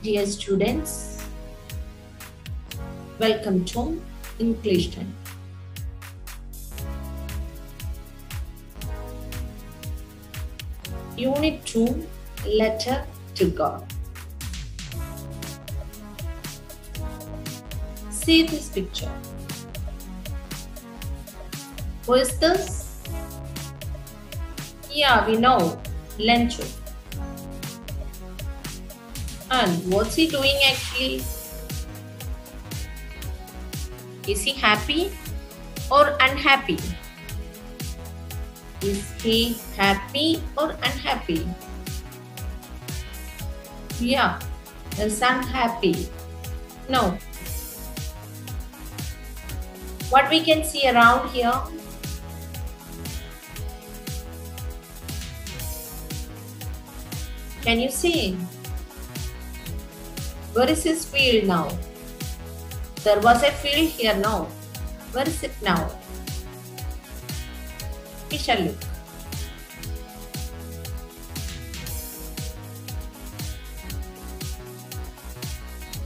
Dear students, welcome to English Time. Unit 2, Letter to God. See this picture. Who is this? Yeah, we know, Lencho. And what's he doing actually? Is he happy or unhappy? Is he happy or unhappy? Yeah, he's unhappy. No. What we can see around here? Can you see? Where is his field now? There was a field here now. Where is it now? We shall look.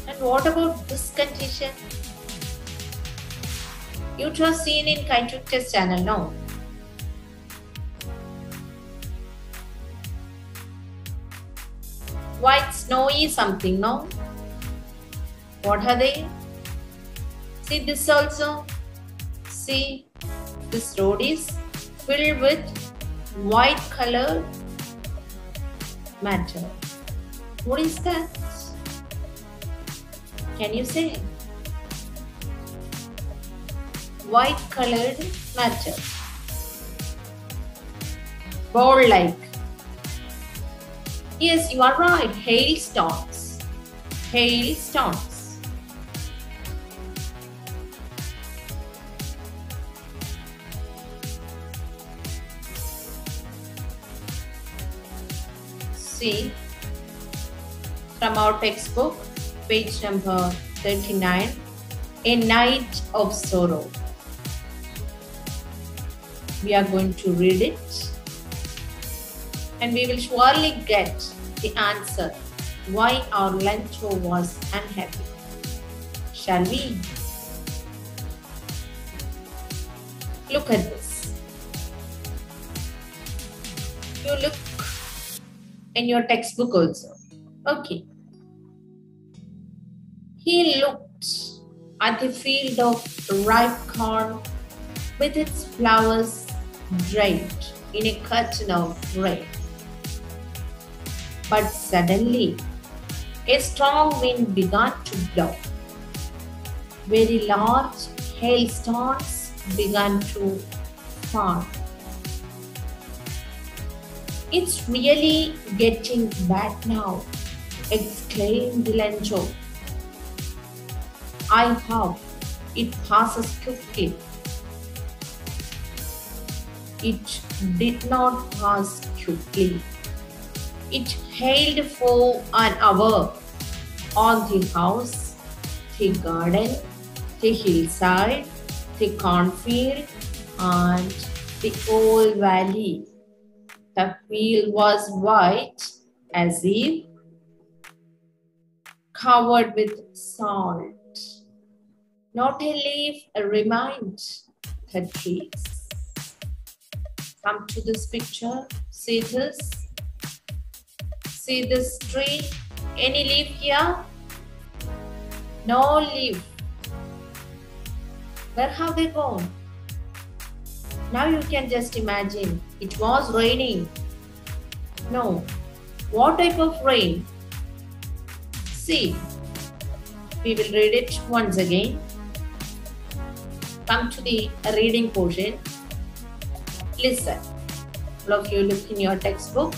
And what about this condition? You have seen in Kind Test channel, no? White snowy something, no? What are they? See this also. See, this road is filled with white colored matter. What is that? Can you say? White colored matter. Ball like. Yes, you are right. Hailstones. Hailstones. See, from our textbook, page number 39, A Night of Sorrow. We are going to read it and we will surely get the answer why our Lencho was unhappy. Shall we? Look at this. You look in your textbook also. Okay. He looked at the field of ripe corn with its flowers draped in a curtain of rain. But suddenly, a strong wind began to blow. Very large hailstones began to fall. It's really getting bad now, exclaimed Lencho. I hope it passes quickly. It did not pass quickly. It hailed for an hour on the house, the garden, the hillside, the cornfield, and the whole valley. The field was white as if covered with salt. Not a leaf remained the trees. Come to this picture. See this? See this tree? Any leaf here? No leaf. Where have they gone? Now you can just imagine. It was raining. No. What type of rain? See. We will read it once again. Come to the reading portion. Listen. All of you look in your textbook.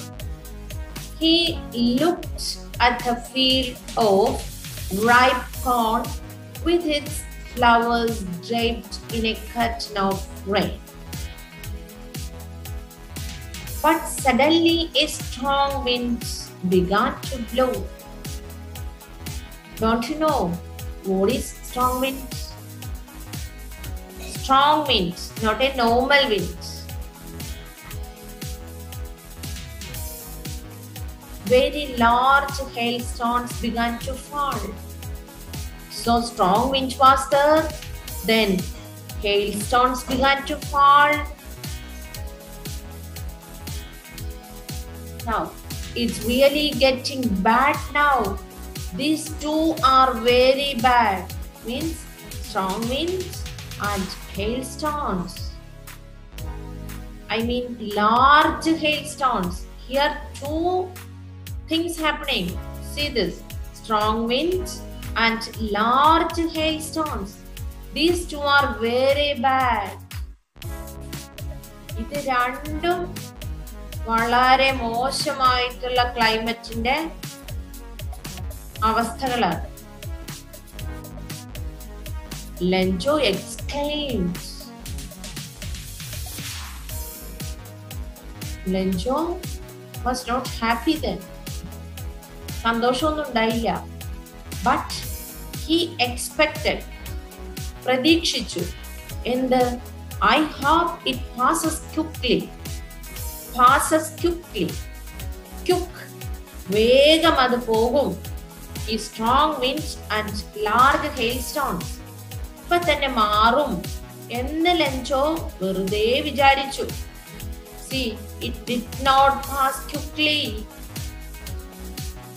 He looked at the field of ripe corn with its flowers draped in a curtain of rain. But suddenly a strong wind began to blow. Don't you know what is strong wind? Strong wind, not a normal wind. very large hailstones began to fall. So strong wind was there, then hailstones began to fall. Now, it's really getting bad now. These two are very bad. Means strong winds and hailstones. I mean large hailstones. Here two things happening. See this. Strong winds and large hailstones. These two are very bad. ഇത് രണ്ടും വളരെ മോശമായിട്ടുള്ള ക്ലൈമറ്റിന്റെ അവസ്ഥകളാണ്. Lenjo exclaimed. Lenjo was not happy then. സന്തോഷമൊന്നും ഉണ്ടായില്ല. But he expected. പ്രതീക്ഷിച്ചു. എന്ത്? I hope it passes quickly. Passes quickly. Quick. വേഗം അത് പോകും. ഈ strong winds and large hailstones ഇപ്പൊ തന്നെ മാറും എന്ന് ലെൻചോ വെറുതെ വിചാരിച്ചു. See, it did not pass quickly.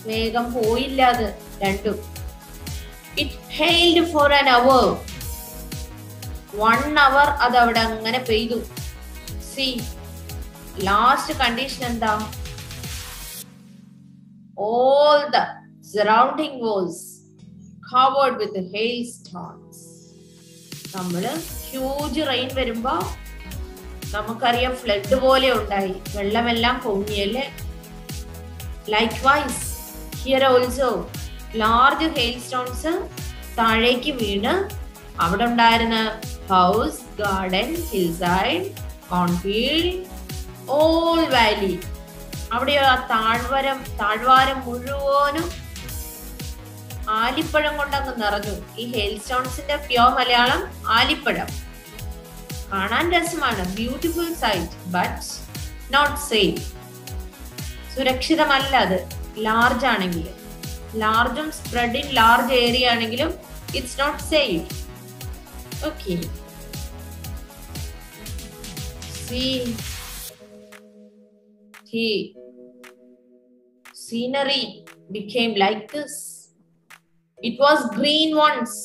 വേഗം പോയില്ല അത് രണ്ടും. It hailed for an hour. 1 hour അത് അവിടെ അങ്ങനെ പെയ്തു. See, last condition എന്താ? All the surrounding was covered with hailstones. നമ്മള് ഹ്യൂജ് റെയിൻ വരുമ്പോ നമുക്കറിയാം ഫ്ലഡ് പോലെ ഉണ്ടായി, വെള്ളമെല്ലാം പൊങ്ങിയല്ലേ. Likewise, here also large hailstones താഴേക്ക് വീണ് അവിടെ ഉണ്ടായിരുന്ന house, garden, hillside, കോൺഫീൽഡ്, all Valley, അവിടെ ആ താഴ്വാരം മുഴുവനും ആലിപ്പഴം കൊണ്ടങ്ങ് നിറഞ്ഞു. ഈ ഹെയിൽസ്റ്റോൺസിന്റെ പ്യോർ മലയാളം ആലിപ്പഴം. കാണാൻ രസമാണ്, beautiful sight, but not safe. സുരക്ഷിതമല്ല അത്. ലാർജ് ആണെങ്കിലും, ലാർജും സ്പ്രെഡ് ഇൻ ലാർജ് ഏരിയ ആണെങ്കിലും it's not safe. Okay, scenery became like this. It was green once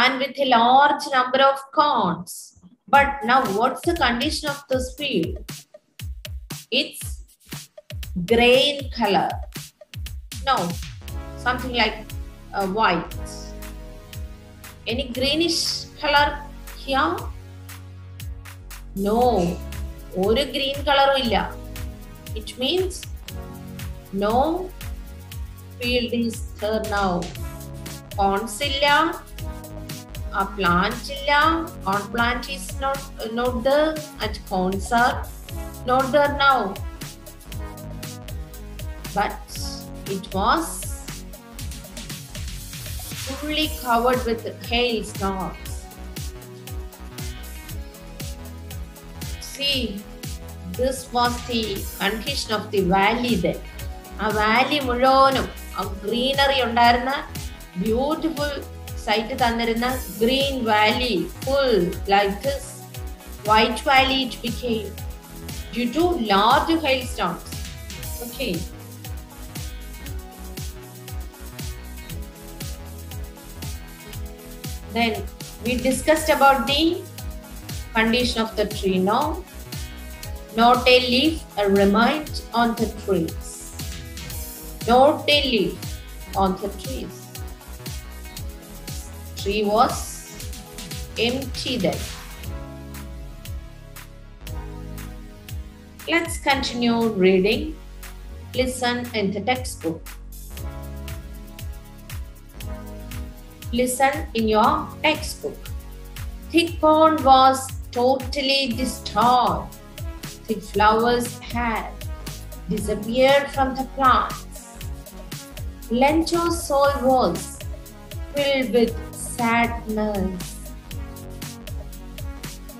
and with a large number of corns. But now what's the condition of this field? It's grain color. No, something like white. Any greenish color here? No, ഒരു green color ഇല്ല. It means no field is there now. Corns ഇല്ല, a plant ഇല്ല, corn plant is not there, and corns are not there now. But it was fully covered with hailstones. See, this was the condition of the valley then. ആ valley മുഴുവനും ആ greenery ഉണ്ടായിരുന്ന beautiful sight തന്നിരുന്ന green valley full like this white valley it became due to large hailstones. Okay. Then we discussed about the condition of the tree now. Not a leaf remained on the trees. Not a leaf on the trees. Tree was empty then. Let's continue reading. Listen in the textbook. Listen in your textbook. The pond was totally destroyed. The flowers had disappeared from the plants. Lencho's soul was filled with sadness.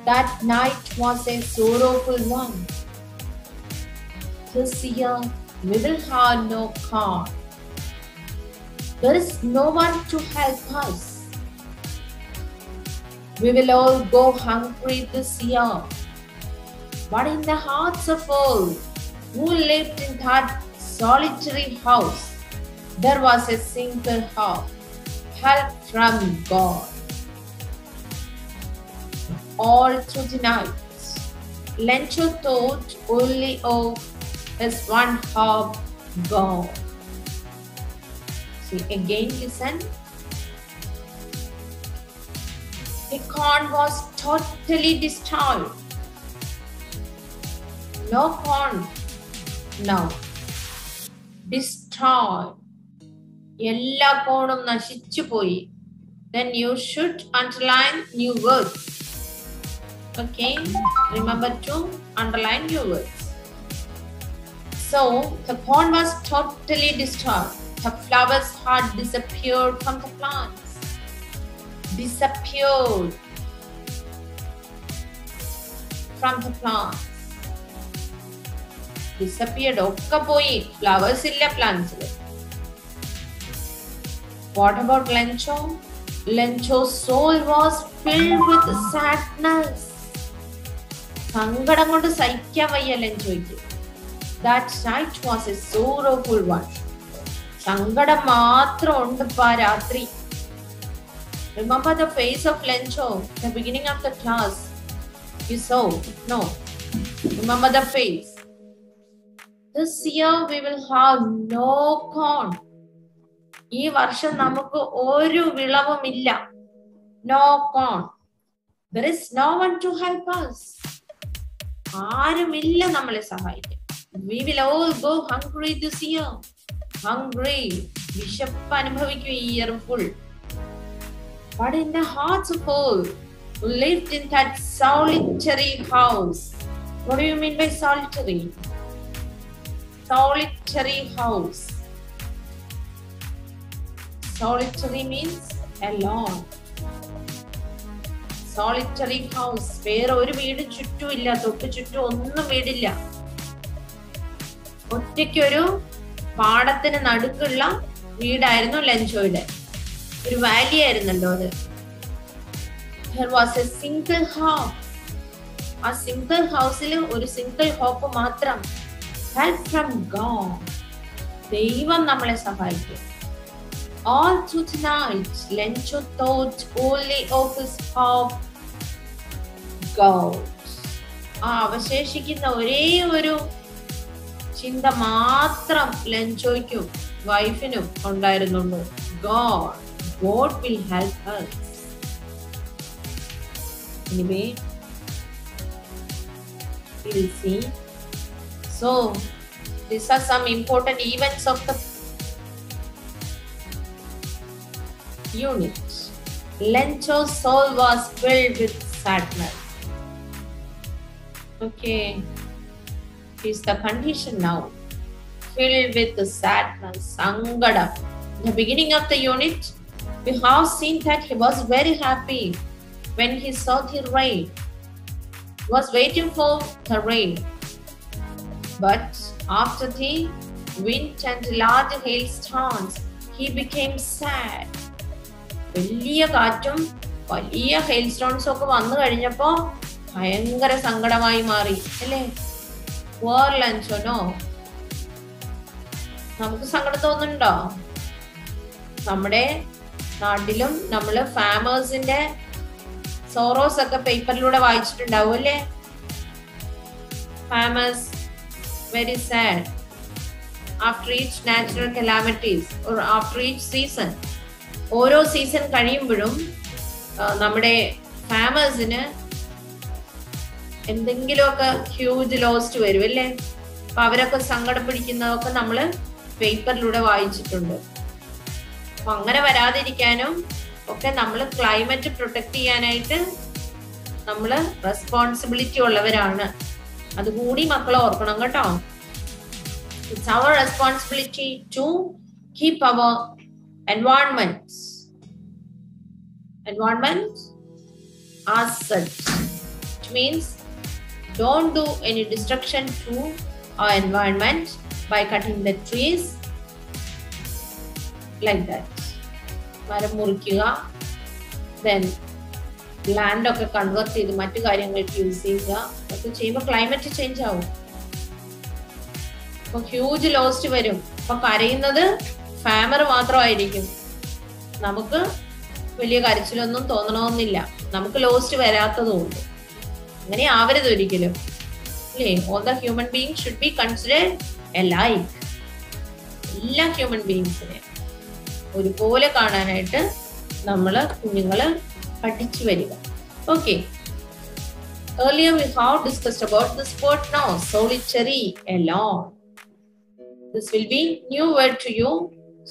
That night was a sorrowful one. This year we will have no corn. There is no one to help us. We will all go hungry this year. But in the hearts of all who lived in that solitary house, there was a single hope, help from God. All through the night, Lencho thought only of his one hope, God. See, again listen. The corn was totally destroyed. No corn now. Destroyed. എല്ലാ കോണും നശിച്ചു പോയി. Then you should underline new words. Okay, remember to underline new words. So the corn was totally destroyed. The flowers had disappeared from the plants. Disappeared from the plants. Disappeared. Okka poi. Flowers illa plants. What about Lencho? Lencho's soul was filled with sadness. സങ്കടം കൊണ്ട് സഹിക്കാൻ വയ്യ ലെൻചോയ്ക്ക്. That night was a sorrowful one. സങ്കടം മാത്രം ഉണ്ട് ആ രാത്രി. Remember the face of Lencho, the beginning of the class. You saw? No. Remember the face. This year we will have no corn. ഈ വർഷം നമുക്ക് ഒരു വിളവും ഇല്ല. No corn. There is no one to help us. ആരുമില്ല നമ്മളെ സഹായിക്കാൻ. We will all go hungry this year. Hungry. വിശപ്പ് അനുഭവിക്കും ഈ year full. But in the hearts of all who lived in that solitary house. What do you mean by solitary? Solitary house. Solitary means alone. Solitary house. വേറെ ഒരു വീട് ചുറ്റുമില്ല, തൊട്ട് ചുറ്റും ഒന്നും വീടില്ല. ഒറ്റയ്ക്കൊരു പാടത്തിന് നടുക്കുള്ള വീടായിരുന്നു ലെൻചോയുടെ. ഒരു വാലി ആയിരുന്നല്ലോ അത്. There was a single hope. ആ സിംഗിൾ ഹൗസിൽ ഒരു സിംഗിൾ ഹോപ്പ് മാത്രം. Help from God. ദൈവം നമ്മളെ സഹായിക്കും. All through the night, Lencho thought only of his hope, God. ആ അവശേഷിക്കുന്ന ഒരേ ഒരു ചിന്ത മാത്രം ലെൻചോയ്ക്കും വൈഫിനും ഉണ്ടായിരുന്നുള്ളൂ. God. God will help us. Anyway, we will see. So, these are some important events of the unit. Lencho's soul was filled with sadness. Okay, is the condition now. Filled with the sadness, sangada. In the beginning of the unit, we have seen that he was very happy when he saw the rain. He was waiting for the rain. But after the wind and large hailstones, he became sad. വലിയ കാറ്റും വലിയ hail സ്റ്റോൺസും ഒക്കെ വന്നു കഴിഞ്ഞപ്പോ ഭയങ്കര സങ്കടമായി മാറി അല്ലേ? Poor Lencho, no? നമുക്ക് സങ്കടം തോന്നുന്നുണ്ടോ? നമ്മുടെ നാട്ടിലും നമ്മള് ഫാമേഴ്സിന്റെ സോറോസ് ഒക്കെ പേപ്പറിലൂടെ വായിച്ചിട്ടുണ്ടാവും അല്ലേ? Farmers very sad after each natural calamities or after each season. ഓരോ സീസൺ കഴിയുമ്പോഴും നമ്മുടെ ഫാമേഴ്സിന് എന്തെങ്കിലുമൊക്കെ ഹ്യൂജ് ലോസ്റ്റ് വരും അല്ലേ? അപ്പൊ അവരൊക്കെ സങ്കടം പിടിക്കുന്നതൊക്കെ നമ്മള് പേപ്പറിലൂടെ വായിച്ചിട്ടുണ്ട്. അപ്പൊ അങ്ങനെ വരാതിരിക്കാനും ഒക്കെ നമ്മൾ ക്ലൈമറ്റ് പ്രൊട്ടക്ട് ചെയ്യാനായിട്ട് നമ്മള് റെസ്പോൺസിബിലിറ്റി ഉള്ളവരാണ്. അതുകൂടി മക്കളെ ഓർക്കണം കേട്ടോ. It's our responsibility to keep our environment as such. It means don't do any destruction to our environment by cutting the trees like that. മരം മുറിക്കുക, then ലാൻഡ് ഒക്കെ കൺവേർട്ട് ചെയ്ത് മറ്റു കാര്യങ്ങൾക്ക് യൂസ് ചെയ്യുക. അതൊക്കെ ചെയ്യുമ്പോൾ ക്ലൈമറ്റ് ചേഞ്ച് ആവും. അപ്പൊ ഹ്യൂജ് ലോസ്റ്റ് വരും. അപ്പൊ കരയുന്നത് ഫാമർ മാത്രമായിരിക്കും. നമുക്ക് വലിയ കരച്ചിലൊന്നും തോന്നണമെന്നില്ല. നമുക്ക് ലോസ്റ്റ് വരാത്തതുകൊണ്ട്. അങ്ങനെ ആവരുത് ഒരിക്കലും. അല്ലേ? All the human being should be considered alike. എല്ലാ ഹ്യൂമൻ ബീയിങ്സിനെ ഒരുപോലെ കാണാനായിട്ട് നമ്മള് കുഞ്ഞുങ്ങള് പഠിച്ചു വരിക. Okay. Earlier we have discussed about this word now, solitary, alone. This will be new word to you,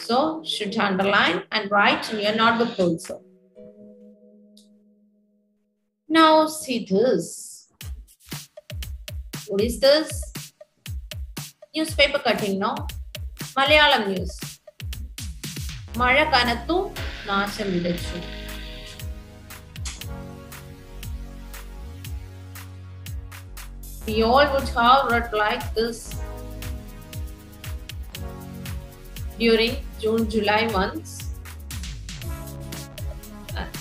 so should underline and write in your notebook also. Now see this. What is this? Newspaper cutting, no? Malayalam news. മഴ കനത്തു, നാശം വിതച്ചു. We all would have read like this during June, July months. And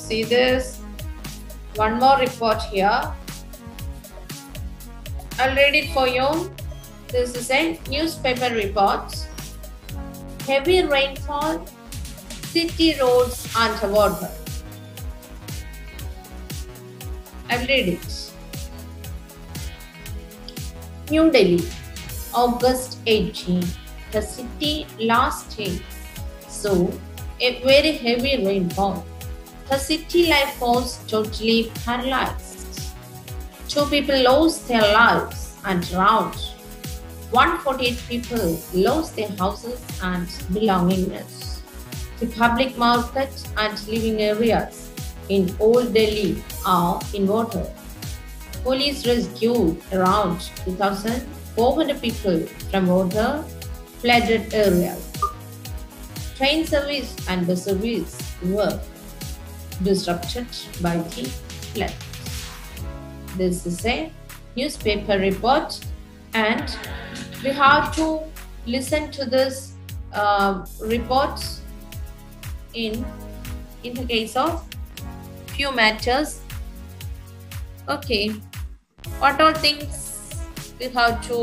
see this, one more report here. I'll read it for you. This is a newspaper report. Heavy rainfall, city roads underwater. I'll read it. New Delhi, August 18. The city last day saw a very heavy rainfall. The city life was totally paralyzed. 2 people lost their lives and around 148 people lost their houses and belongings. The public market and living areas in Old Delhi are in water. Police rescued around 2,400 people from water-flooded areas. Train service and bus service were disrupted by the flood. This is a newspaper report, and we have to listen to this report in the case of few matters. Okay, what all things we have to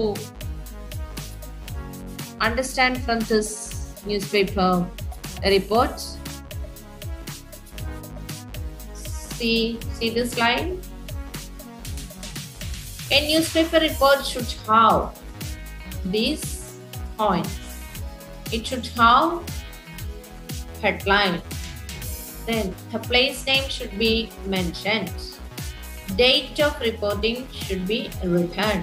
understand from this newspaper report? See this line. A newspaper report should have these points. It should have headline. Then the place name should be mentioned. Date of reporting should be written.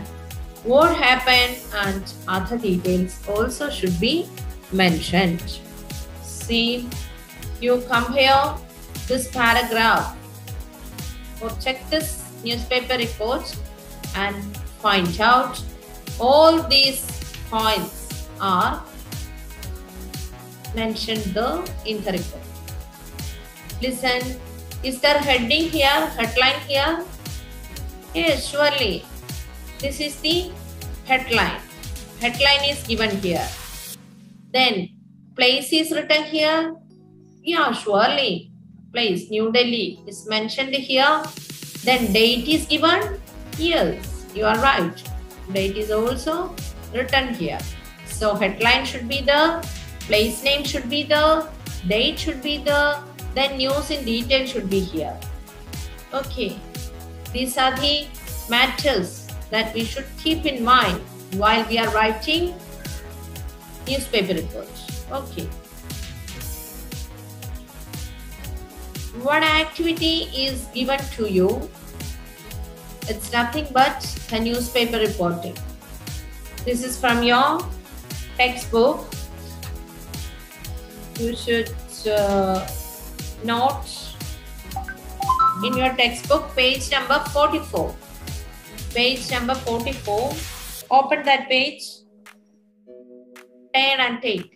What happened and other details also should be mentioned. See, you compare this paragraph or check this newspaper report and find out all these points are mentioned in the report. Listen, is there heading here, headline here? Yes, surely. This is the headline. Headline is given here. Then place is written here. Yeah, surely. Place New Delhi is mentioned here. Then date is given. Yes, you are right. Date is also written here. So headline should be there, place name should be there, date should be there, then news in detail should be here. Okay, these are the matters that we should keep in mind while we are writing newspaper reports. Okay. One activity is given to you. It's nothing but the newspaper reporting. This is from your textbook. You should note in your textbook page number 44. Page number 44. Open that page. Turn and take.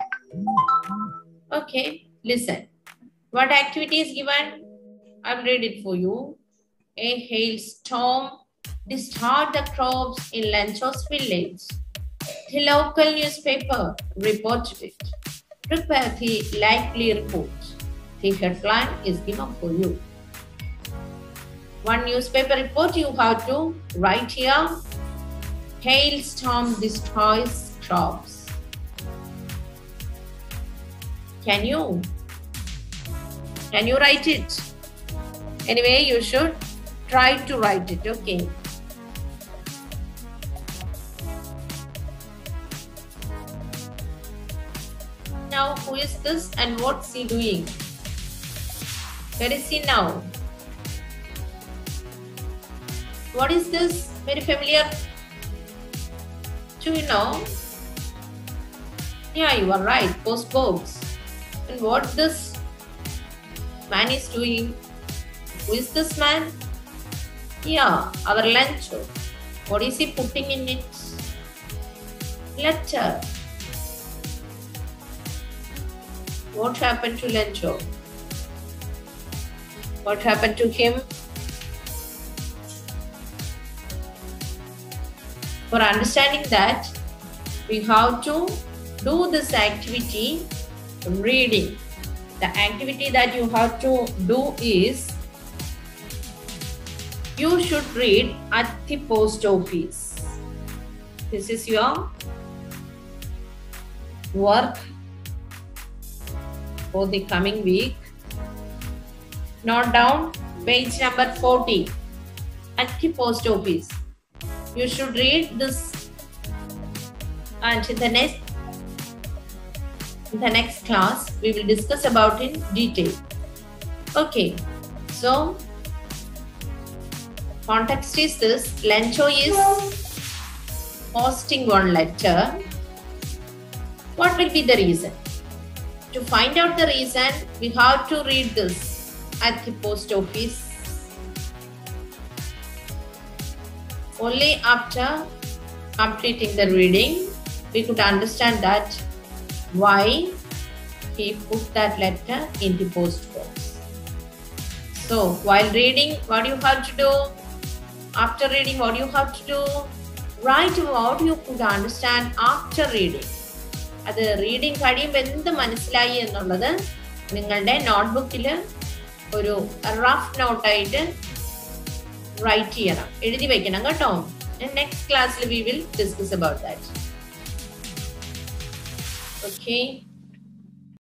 Okay, listen. What activity is given? I'll read it for you. A hailstorm destroyed the crops in Lanchos village. The local newspaper reported it. Prepare the likely report. The headline is given for you. One newspaper report you have to write here. Hailstorm destroys crops. Can you write it? Anyway, you should try to write it, okay? Now, who is this and what's he doing? Where is he now? What is this? Very familiar. Do you know? Yeah, you are right. Post box. And what this man is doing? Who is this man? Yeah, our Lencho. What is he putting in it? Letter. What happened to Lencho? What happened to him? For understanding that, we have to do this activity, reading. The activity that you have to do is, you should read at the post office. This is your work for the coming week. Note down page number 40. At the post office. You should read this, and in the next class we will discuss about in detail. Okay, so context is this: Lencho is posting one letter. What will be the reason? To find out the reason, we have to read this at the post office. Only after completing the reading, we could understand that why he put that letter in the post box. So, while reading, what do you have to do? After reading, what do you have to do? Write what you could understand after reading. അത് reading കഴിയുമ്പോൾ എന്ത് മനസ്സിലായി എന്നുള്ളത് നിങ്ങളുടെ നോട്ട്ബുക്കിൽ ഒരു rough നോട്ടായിട്ട് right ചെയ്യണം, എഴുതി വെക്കണം കേട്ടോ. നെക്സ്റ്റ് ക്ലാസ്സിൽ we will discuss about that. Okay.